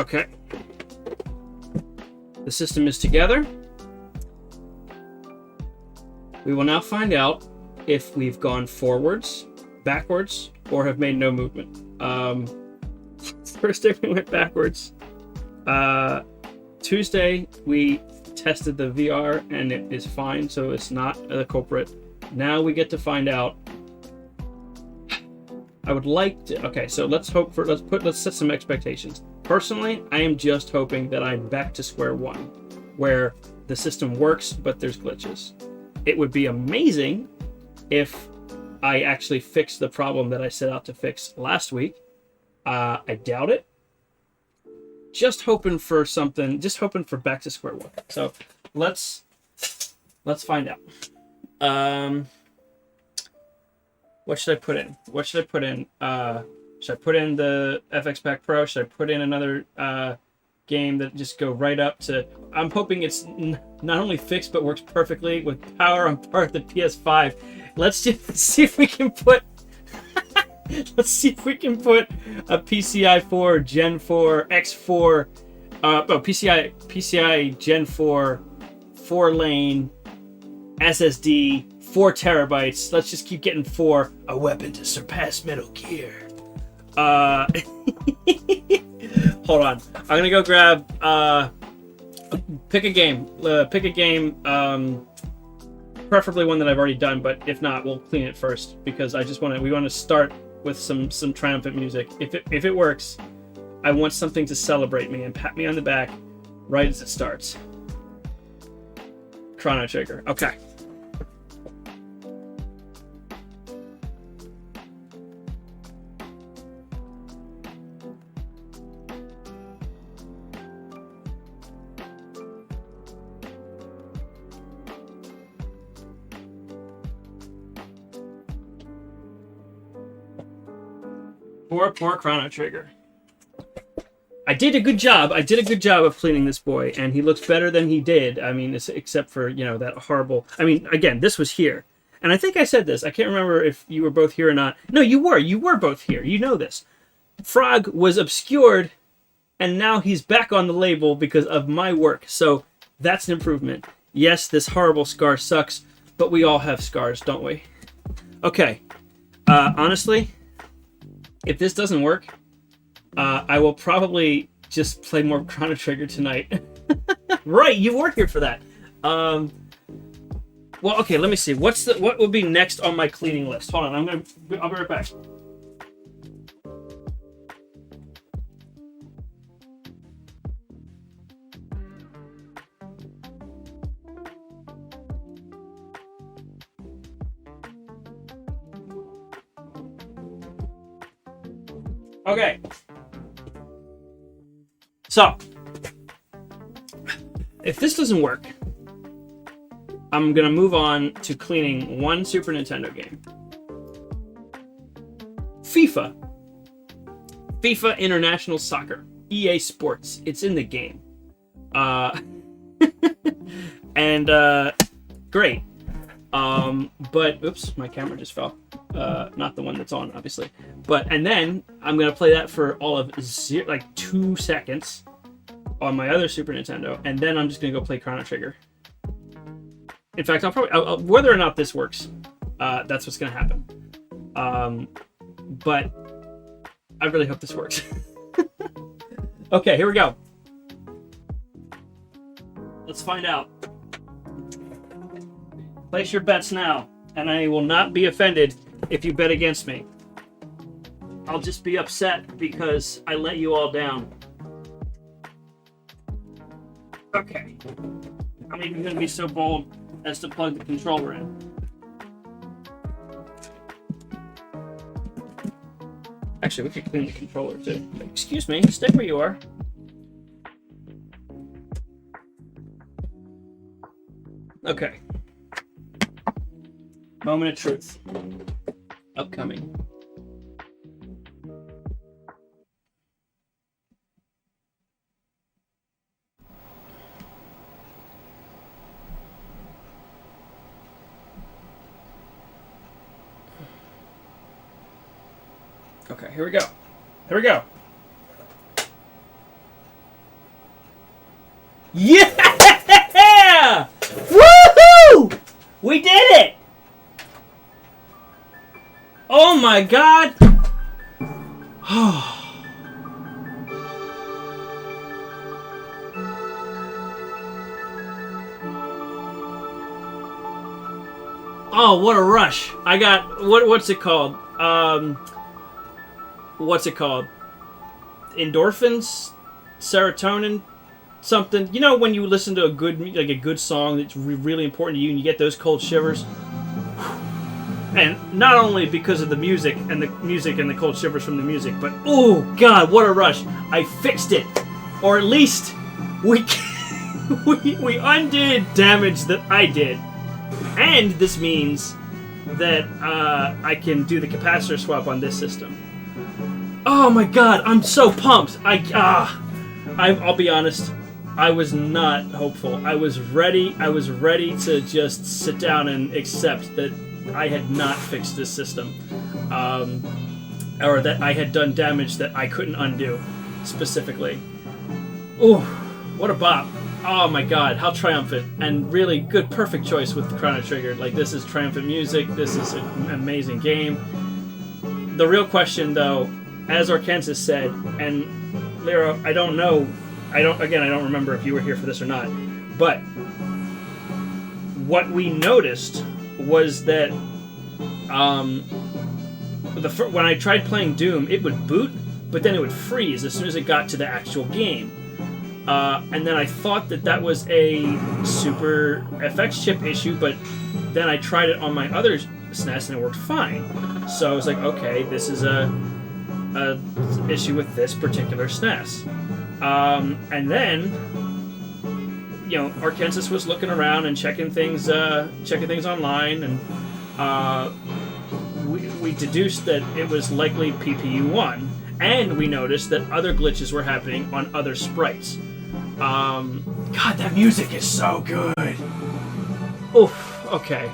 Okay. The system is together. We will now find out if we've gone forwards, backwards, or have made no movement. Thursday we went backwards. Tuesday we tested the VR and it is fine, so it's not the culprit. Now we get to find out. I would like to. Okay, so let's set some expectations. Personally, I am just hoping that I'm back to square one, where the system works but there's glitches. It would be amazing if I actually fixed the problem that I set out to fix last week. I doubt it. Just hoping for something. Just hoping for back to square one. So let's find out. What should I put in? Should I put in the FX Pack Pro? Should I put in another game that just go right up to? I'm hoping it's not only fixed but works perfectly with power on par with the PS5. Let's see if we can put. Let's see if we can put a PCI 4 Gen 4 X4, PCI Gen 4 4-lane SSD, 4 terabytes. Let's just keep getting 4. A weapon to surpass Metal Gear. Hold on. I'm gonna go grab. Pick a game. Preferably one that I've already done, but if not, we'll clean it first because we want to start with some triumphant music. If it works, I want something to celebrate me and pat me on the back right as it starts. Chrono Trigger. Okay. Poor Chrono Trigger. I did a good job of cleaning this boy, and he looks better than he did. I mean, except for, that horrible... I mean, again, this was here. And I think I said this. I can't remember if you were both here or not. No, you were. You were both here. You know this. Frog was obscured, and now he's back on the label because of my work. So that's an improvement. Yes, this horrible scar sucks, but we all have scars, don't we? Okay. Honestly... if this doesn't work, I will probably just play more Chrono Trigger tonight. Right, you were here for that. Well, okay, let me see. What would be next on my cleaning list? Hold on, I'll be right back. Okay. So, if this doesn't work, I'm going to move on to cleaning one Super Nintendo game. FIFA. FIFA International Soccer. EA Sports. It's in the game. And, great. But, oops, my camera just fell. Not the one that's on, obviously. And then I'm gonna play that for all of 2 seconds on my other Super Nintendo, and then I'm just gonna go play Chrono Trigger. In fact, I'll whether or not this works, that's what's gonna happen. But I really hope this works. Okay, here we go. Let's find out. Place your bets now, and I will not be offended if you bet against me. I'll just be upset because I let you all down. Okay. I'm even going to be so bold as to plug the controller in. Actually, we could clean the controller too. Excuse me, stay where you are. Okay. Moment of truth. Upcoming. Okay, here we go. Here we go. Yeah! Woohoo! We did it! Oh my god! Oh, what a rush! I got what's it called? What's it called? Endorphins, serotonin, something. You know when you listen to a good song that's really important to you, and you get those cold shivers. And not only because of the music and the cold shivers from the music, but oh god, what a rush! I fixed it, or at least we we undid damage that I did, and this means that I can do the capacitor swap on this system. Oh my god, I'm so pumped! I'll be honest, I was not hopeful. I was ready to just sit down and accept that I had not fixed this system, or that I had done damage that I couldn't undo, specifically. Ooh, what a bop! Oh my god, how triumphant, and really good, perfect choice with the Chrono Trigger. Like, this is triumphant music, this is an amazing game. The real question, though, as Arkansas said, and Lyra, I don't remember if you were here for this or not, but what we noticed was that when I tried playing Doom, it would boot, but then it would freeze as soon as it got to the actual game. And then I thought that was a Super FX chip issue, but then I tried it on my other SNES and it worked fine. So I was like, okay, this is a issue with this particular SNES. And then, you know, Arkansas was looking around and checking things online, and we deduced that it was likely PPU1, and we noticed that other glitches were happening on other sprites. God, that music is so good. Oof. Okay.